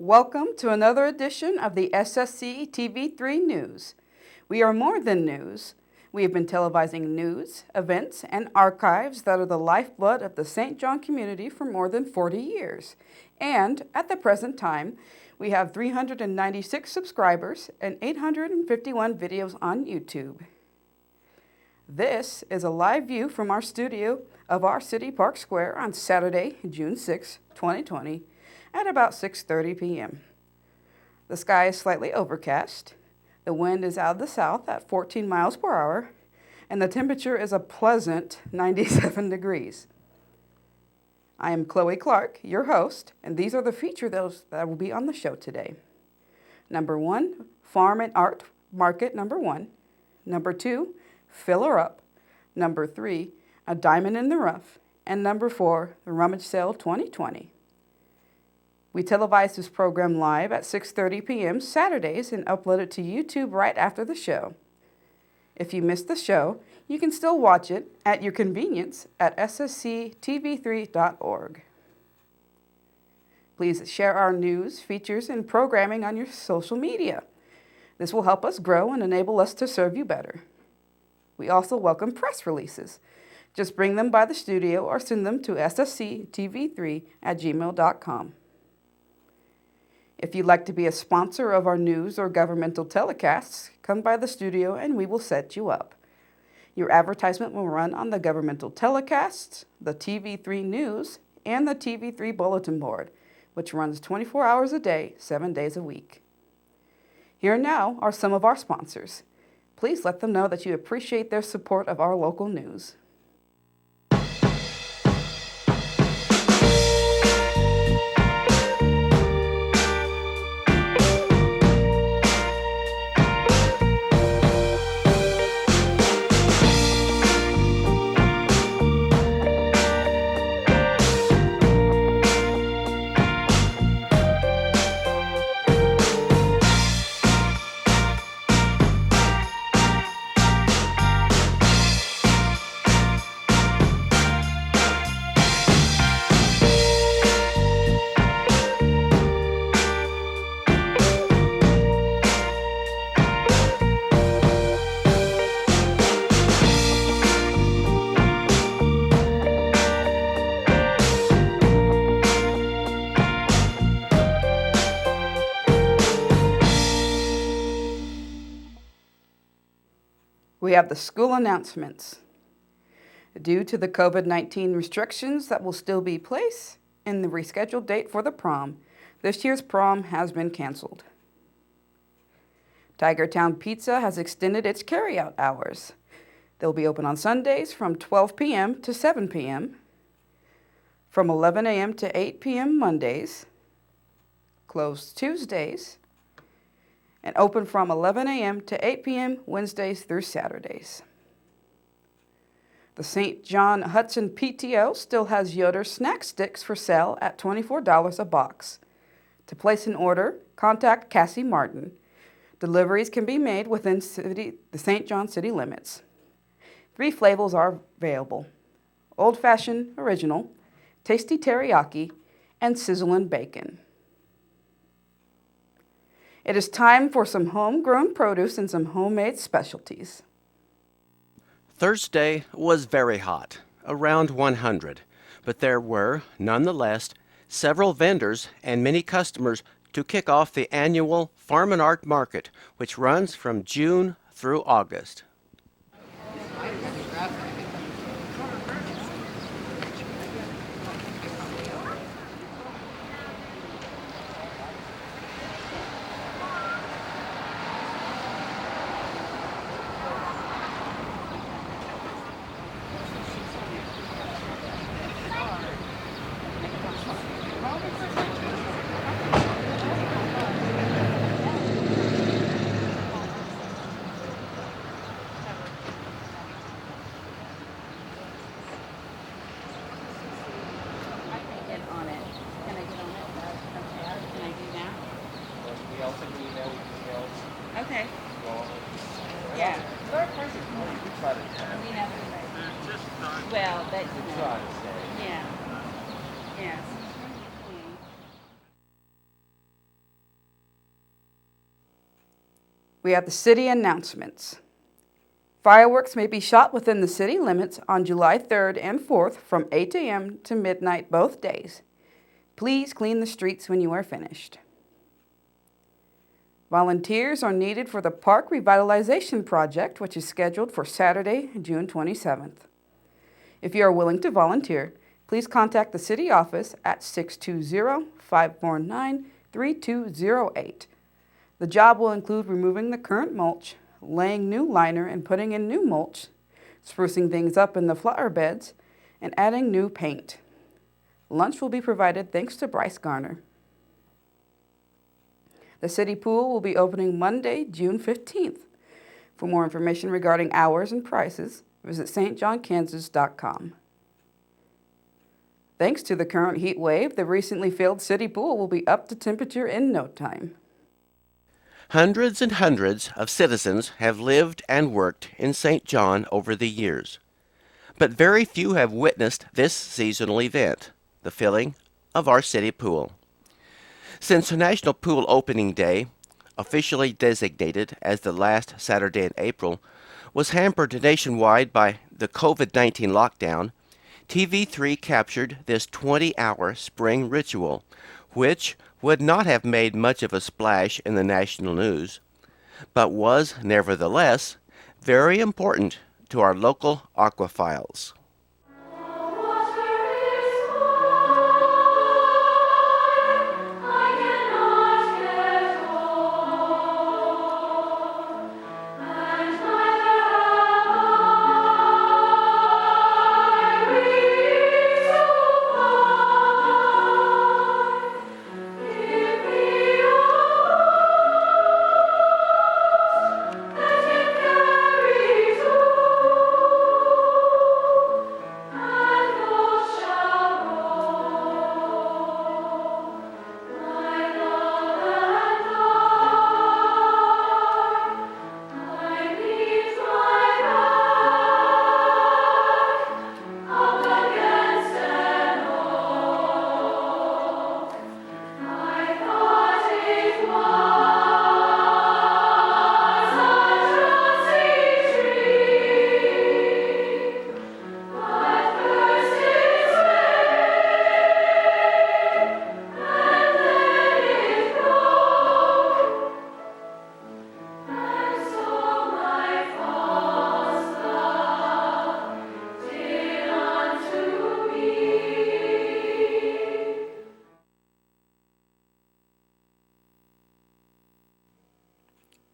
Welcome to another edition of the SSC TV3 News. We are more than news. We have been televising news, events, and archives that are the lifeblood of the St. John community for more than 40 years. And at the present time, we have 396 subscribers and 851 videos on YouTube. This is a live view from our studio of our City Park Square on Saturday, June 6, 2020. At about 6:30 p.m. The sky is slightly overcast, the wind is out of the south at 14 miles per hour, and the temperature is a pleasant 97 degrees. I am Chloe Clark, your host, and these are the features that will be on the show today. Number 1, Farm and Art Market number 1. Number 2, Fill Her Up. Number 3, A Diamond in the Rough. And number 4, the Rummage Sale 2020. We televise this program live at 6:30 p.m. Saturdays and upload it to YouTube right after the show. If you missed the show, you can still watch it at your convenience at ssctv3.org. Please share our news, features, and programming on your social media. This will help us grow and enable us to serve you better. We also welcome press releases. Just bring them by the studio or send them to ssctv3@gmail.com. If you'd like to be a sponsor of our news or governmental telecasts, come by the studio and we will set you up. Your advertisement will run on the governmental telecasts, the TV3 News, and the TV3 Bulletin Board, which runs 24 hours a day, 7 days a week. Here now are some of our sponsors. Please let them know that you appreciate their support of our local news. We have the school announcements. Due to the COVID-19 restrictions that will still be in place and the rescheduled date for the prom, this year's prom has been canceled. Tigertown Pizza has extended its carryout hours. They'll be open on Sundays from 12 p.m. to 7 p.m., from 11 a.m. to 8 p.m. Mondays, closed Tuesdays, and open from 11 a.m. to 8 p.m. Wednesdays through Saturdays. The St. John Hudson PTO still has Yoder snack sticks for sale at $24 a box. To place an order, contact Cassie Martin. Deliveries can be made within the St. John city limits. 3 flavors are available: Old Fashioned Original, Tasty Teriyaki, and Sizzlin' Bacon. It is time for some homegrown produce and some homemade specialties. Thursday was very hot, around 100, but there were, nonetheless, several vendors and many customers to kick off the annual Farm and Art Market, which runs from June through August. well, but, To try to say. yeah, yes. We have the city announcements. Fireworks may be shot within the city limits on July 3rd and 4th from 8 a.m. to midnight both days. Please clean the streets when you are finished. Volunteers are needed for the Park Revitalization Project, which is scheduled for Saturday, June 27th. If you are willing to volunteer, please contact the city office at 620-549-3208. The job will include removing the current mulch, laying new liner and putting in new mulch, sprucing things up in the flower beds, and adding new paint. Lunch will be provided thanks to Bryce Garner. The city pool will be opening Monday, June 15th. For more information regarding hours and prices, visit stjohnkansas.com. Thanks to the current heat wave, the recently filled city pool will be up to temperature in no time. Hundreds and hundreds of citizens have lived and worked in St. John over the years, but very few have witnessed this seasonal event, the filling of our city pool. Since National Pool Opening Day, officially designated as the last Saturday in April, was hampered nationwide by the COVID-19 lockdown, TV3 captured this 20-hour spring ritual, which would not have made much of a splash in the national news, but was, nevertheless, very important to our local aquaphiles.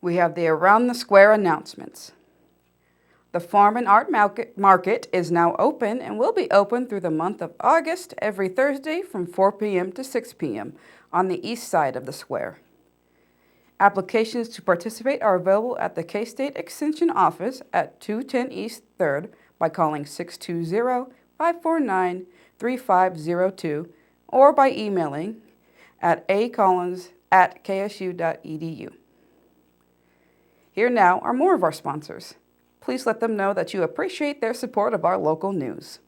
We have the Around the Square announcements. The Farm and Art Market is now open and will be open through the month of August every Thursday from 4 p.m. to 6 p.m. on the east side of the square. Applications to participate are available at the K-State Extension Office at 210 East 3rd by calling 620-549-3502 or by emailing at acollins@ksu.edu. Here now are more of our sponsors. Please let them know that you appreciate their support of our local news.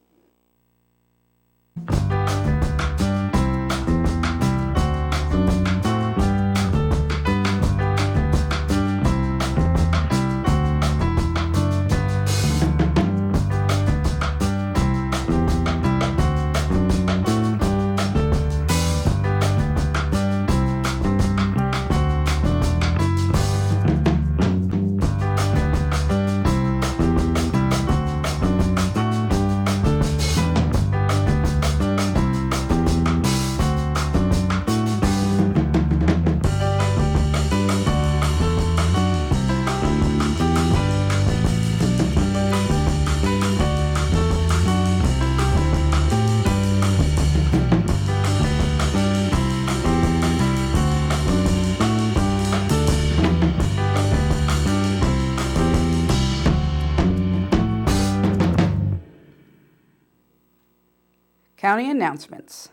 County announcements.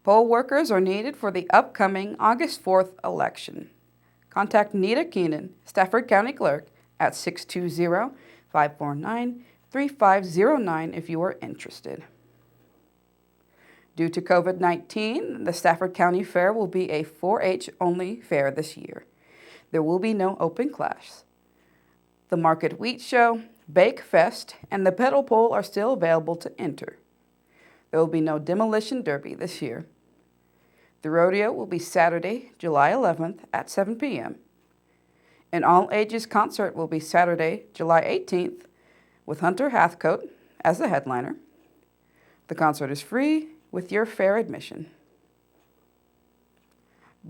Poll workers are needed for the upcoming August 4th election. Contact Nita Keenan, Stafford County Clerk, at 620-549-3208 3509 if you are interested. Due to COVID-19, the Stafford County Fair will be a 4-H only fair this year. There will be no open class. The Market Wheat Show, Bake Fest, and the Pedal Pole are still available to enter. There will be no Demolition Derby this year. The rodeo will be Saturday, July 11th at 7 p.m. An all-ages concert will be Saturday, July 18th with Hunter Hathcote as the headliner. The concert is free with your fair admission.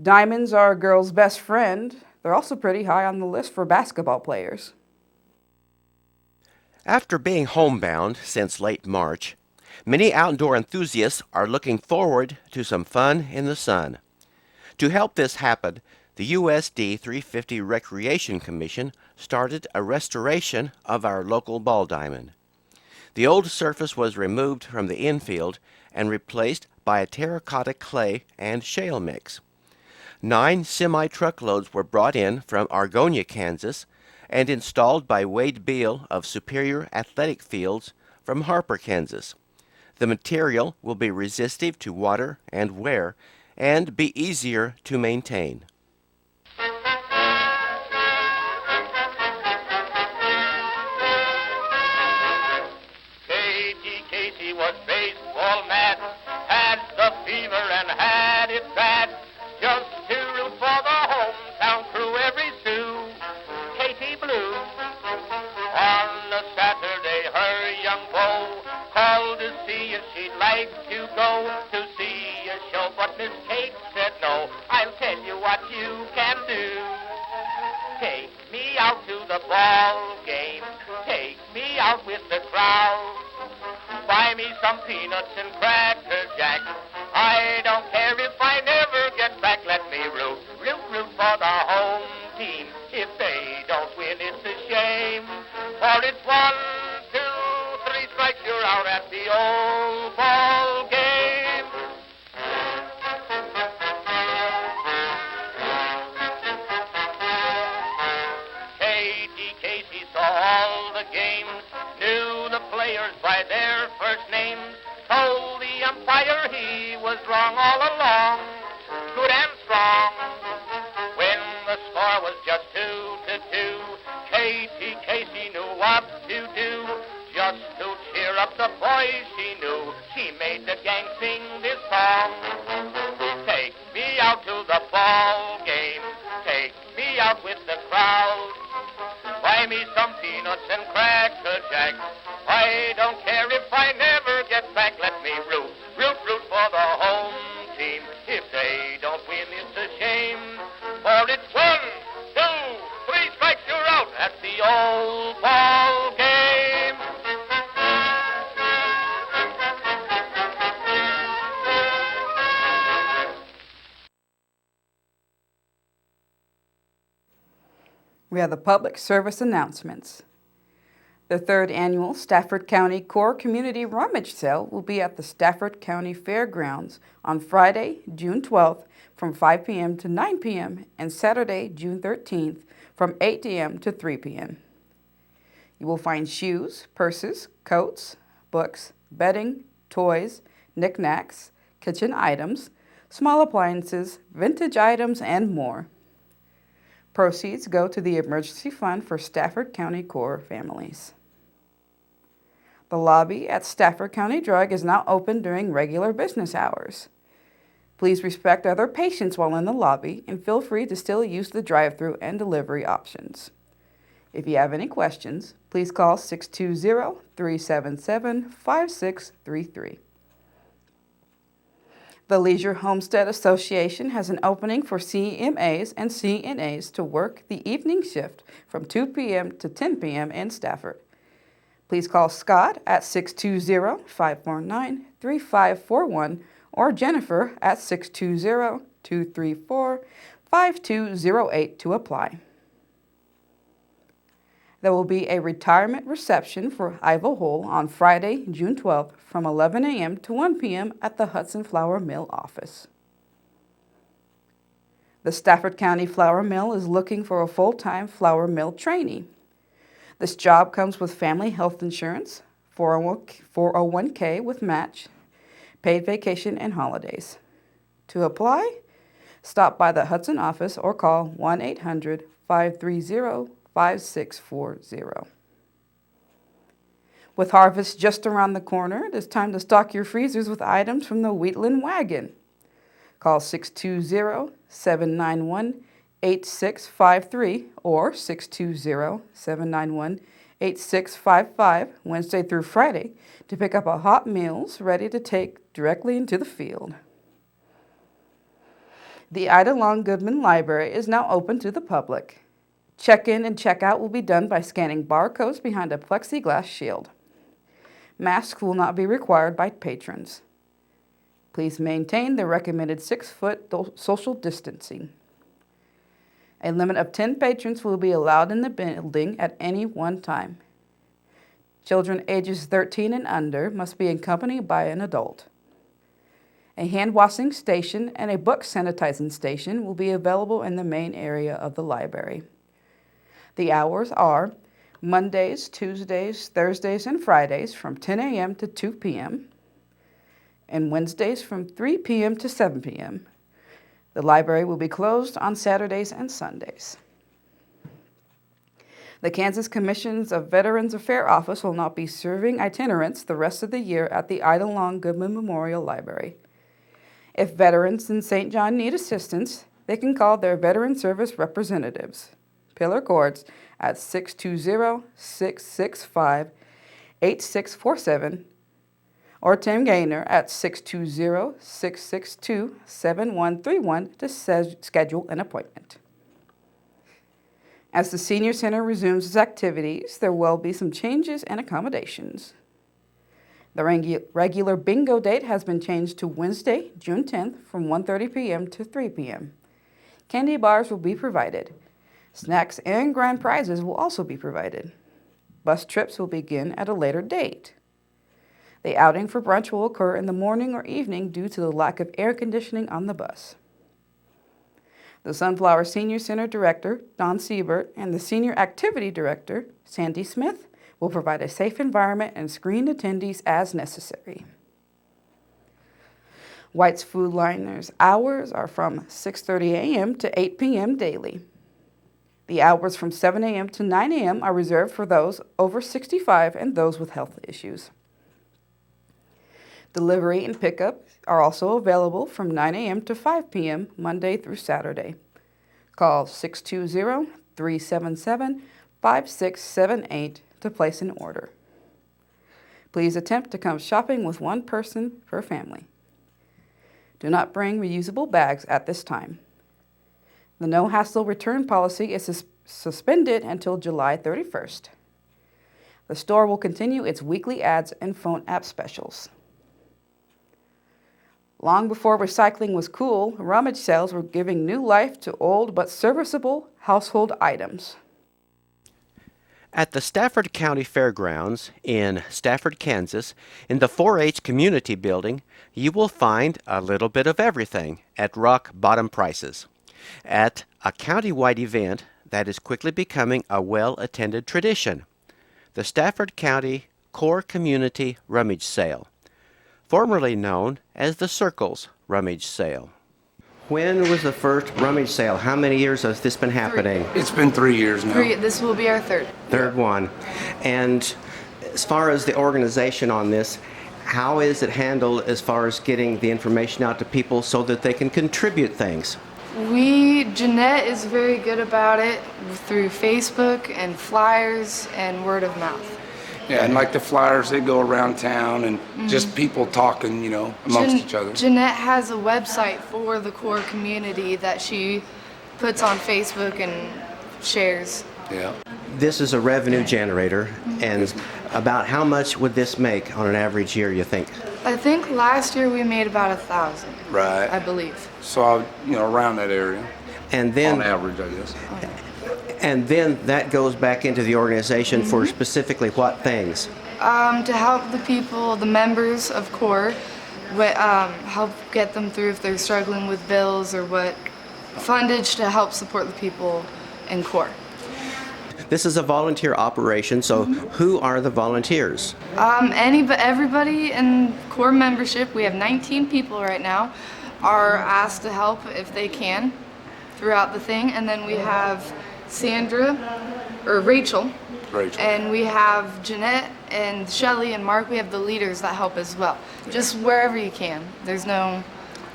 Diamonds are a girl's best friend. They're also pretty high on the list for basketball players. After being homebound since late March, many outdoor enthusiasts are looking forward to some fun in the sun. To help this happen, the USD 350 Recreation Commission started a restoration of our local ball diamond. The old surface was removed from the infield and replaced by a terracotta clay and shale mix. 9 semi-truckloads were brought in from Argonia, Kansas, and installed by Wade Beal of Superior Athletic Fields from Harper, Kansas. The material will be resistive to water and wear and be easier to maintain. Casey was baseball mad, had the fever and had it bad, just to root for the hometown crew every Sue. Katie Blue. On a Saturday, her young beau called to see if she'd like to go to see a show, but Miss Kate said no. I'll tell you what you can do. Take me out to the ball game. Take me out with the crowd. Buy me some peanuts and Cracker Jack. I don't care if I never get back. Let me root for the home team. If they don't win, it's a shame. For it's 1, 2, 3 strikes, you're out at the old ball game. Katie Casey saw all the games, knew the players by their first names, told the umpire he was wrong all along, good and strong. When the score was just 2-2, Katie Casey knew what to do. Just to cheer up the boys she knew, she made the gang sing this song. Take me out to the ball game, take me out with the crowd. Buy me some peanuts and Cracker Jack. I don't care if I never get back. Let me root for the home team. If they don't win, it's a shame. For it's 1, 2, 3 strikes, you're out at the old ball game. We have the public service announcements. The 3rd annual Stafford County Core Community Rummage Sale will be at the Stafford County Fairgrounds on Friday, June 12th from 5 p.m. to 9 p.m. and Saturday, June 13th from 8 a.m. to 3 p.m. You will find shoes, purses, coats, books, bedding, toys, knickknacks, kitchen items, small appliances, vintage items, and more. Proceeds go to the Emergency Fund for Stafford County Core families. The lobby at Stafford County Drug is now open during regular business hours. Please respect other patients while in the lobby and feel free to still use the drive-thru and delivery options. If you have any questions, please call 620-377-5633. The Leisure Homestead Association has an opening for CMAs and CNAs to work the evening shift from 2 p.m. to 10 p.m. in Stafford. Please call Scott at 620-549-3541 or Jennifer at 620-234-5208 to apply. There will be a retirement reception for Ivo Hull on Friday, June 12th from 11 a.m. to 1 p.m. at the Hudson Flour Mill office. The Stafford County Flour Mill is looking for a full-time flour mill trainee. This job comes with family health insurance, 401k with match, paid vacation, and holidays. To apply, stop by the Hudson office or call 1-800-530-5640. With harvest just around the corner, it is time to stock your freezers with items from the Wheatland Wagon. Call 620-791-8653 or 620-791-8655 Wednesday through Friday to pick up a hot meals ready to take directly into the field. The Ida Long Goodman Library is now open to the public. Check-in and check-out will be done by scanning barcodes behind a plexiglass shield. Masks will not be required by patrons. Please maintain the recommended 6-foot social distancing. A limit of 10 patrons will be allowed in the building at any one time. Children ages 13 and under must be accompanied by an adult. A hand washing station and a book sanitizing station will be available in the main area of the library. The hours are Mondays, Tuesdays, Thursdays, and Fridays from 10 a.m. to 2 p.m. and Wednesdays from 3 p.m. to 7 p.m. The library will be closed on Saturdays and Sundays. The Kansas Commissions of Veterans Affairs Office will not be serving itinerants the rest of the year at the Ida Long Goodman Memorial Library. If veterans in St. John need assistance, they can call their Veteran Service representatives, Pillar Courts, at 620-665-8647, or Tim Gaynor at 620-662-7131 to schedule an appointment. As the Senior Center resumes its activities, there will be some changes and accommodations. The regular bingo date has been changed to Wednesday, June 10th from 1:30 p.m. to 3 p.m. Candy bars will be provided. Snacks and grand prizes will also be provided. Bus trips will begin at a later date. The outing for brunch will occur in the morning or evening due to the lack of air conditioning on the bus. The Sunflower Senior Center Director, Don Siebert, and the Senior Activity Director, Sandy Smith, will provide a safe environment and screen attendees as necessary. White's Food Liner's hours are from 6:30 a.m. to 8 p.m. daily. The hours from 7 a.m. to 9 a.m. are reserved for those over 65 and those with health issues. Delivery and pickup are also available from 9 a.m. to 5 p.m. Monday through Saturday. Call 620-377-5678 to place an order. Please attempt to come shopping with one person per family. Do not bring reusable bags at this time. The no-hassle return policy is suspended until July 31st. The store will continue its weekly ads and phone app specials. Long before recycling was cool, rummage sales were giving new life to old but serviceable household items. At the Stafford County Fairgrounds in Stafford, Kansas, in the 4-H Community Building, you will find a little bit of everything at rock-bottom prices. At a county-wide event that is quickly becoming a well-attended tradition, the Stafford County Core Community Rummage Sale, formerly known as the Circles Rummage Sale. When was the first rummage sale? How many years has this been happening? It's been 3 years now. This will be our third. Third one. And as far as the organization on this, how is it handled as far as getting the information out to people so that they can contribute things? Jeanette is very good about it through Facebook and flyers and word of mouth. Yeah, and like the flyers, they go around town and just people talking, amongst each other. Jeanette has a website for the core community that she puts on Facebook and shares. Yeah. This is a revenue generator, and about how much would this make on an average year, you think? I think last year we made about 1,000. Right. I believe. So, around that area. And then, on average, I guess. And then that goes back into the organization for specifically what things? To help the people, the members of CORE, help get them through if they're struggling with bills or what fundage to help support the people in CORE. This is a volunteer operation, so who are the volunteers? Everybody in core membership, we have 19 people right now, are asked to help if they can throughout the thing. And then we have Rachel, and we have Jeanette and Shelly and Mark. We have the leaders that help as well. Just wherever you can. There's no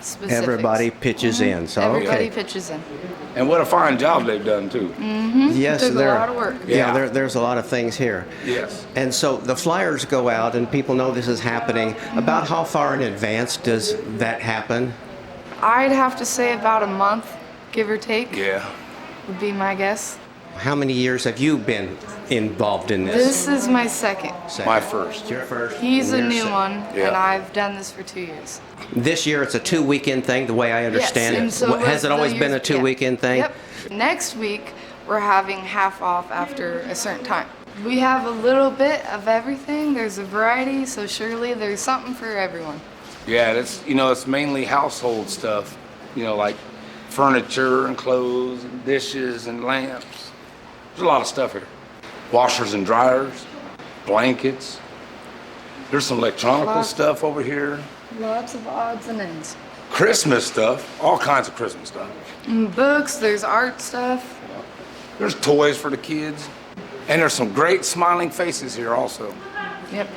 specifics. Everybody pitches in. So Everybody pitches in. And what a fine job they've done too. Yes, Took a lot of work. There's a lot of things here. Yes. And so the flyers go out, and people know this is happening. About how far in advance does that happen? I'd have to say about a month, give or take, Yeah. would be my guess. How many years have you been involved in this? This is my second. My first. Your first. He's a and new your one, Yeah. and I've done this for 2 years. This year it's a 2-weekend thing, the way I understand Yes, and it. so Has it the always been a years- 2-weekend thing? Yep. Next week, we're having half off after a certain time. We have a little bit of everything. There's a variety, so surely there's something for everyone. Yeah, it's mainly household stuff, like furniture and clothes and dishes and lamps. There's a lot of stuff here. Washers and dryers, blankets. There's some electronical Lots. stuff over here. Lots of odds and ends. Christmas stuff, all kinds of Christmas stuff. Books, there's art stuff. There's toys for the kids. And there's some great smiling faces here also. Yep.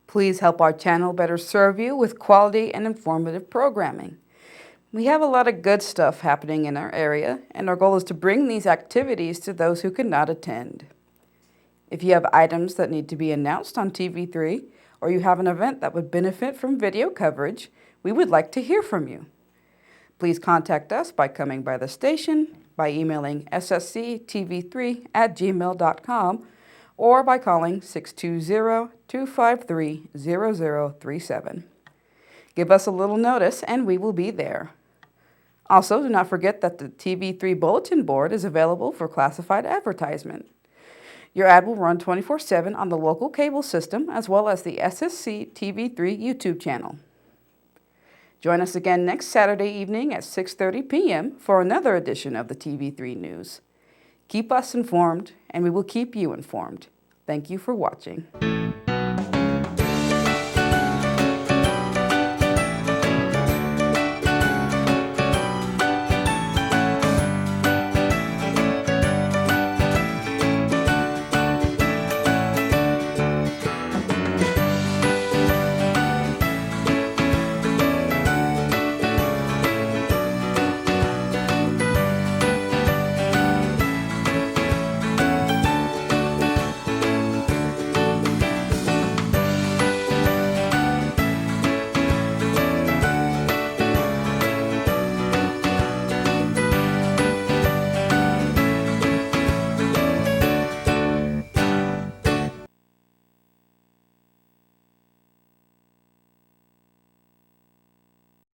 Please help our channel better serve you with quality and informative programming. We have a lot of good stuff happening in our area, and our goal is to bring these activities to those who cannot attend. If you have items that need to be announced on TV3, or you have an event that would benefit from video coverage, we would like to hear from you. Please contact us by coming by the station, by emailing ssctv3@gmail.com, or by calling 620-253-0037. Give us a little notice and we will be there. Also, do not forget that the TV3 bulletin board is available for classified advertisement. Your ad will run 24/7 on the local cable system as well as the SSC TV3 YouTube channel. Join us again next Saturday evening at 6:30 p.m. for another edition of the TV3 News. Keep us informed, and we will keep you informed. Thank you for watching.